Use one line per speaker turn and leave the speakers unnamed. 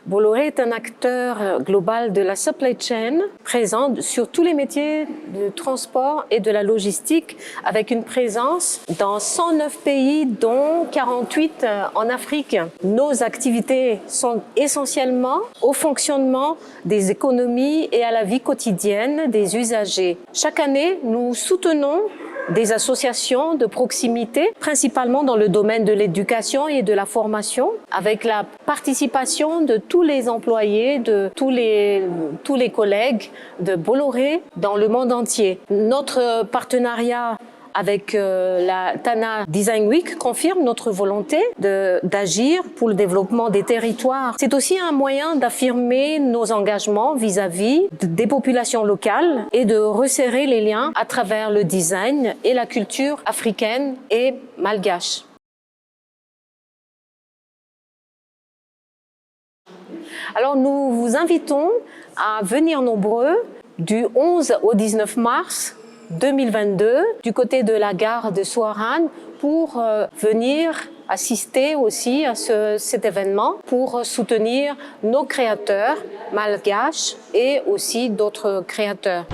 Bolloré est un acteur global de la supply chain, présent sur tous les métiers du transport et de la logistique, avec une présence dans 109 pays, dont 48 en Afrique. Nos activités sont essentiellement au fonctionnement des économies et à la vie quotidienne des usagers. Chaque année, nous soutenons des associations de proximité, principalement dans le domaine de l'éducation et de la formation, avec la participation de tous les employés, de tous les collègues de Bolloré dans le monde entier. Notre partenariat avec la Tana Design Week confirme notre volonté d'agir pour le développement des territoires. C'est aussi un moyen d'affirmer nos engagements vis-à-vis des populations locales et de resserrer les liens à travers le design et la culture africaine et malgache. Alors nous vous invitons à venir nombreux du 11 au 19 mars 2022 du côté de la gare de Souarane pour venir assister aussi à cet événement pour soutenir nos créateurs malgaches et aussi d'autres créateurs.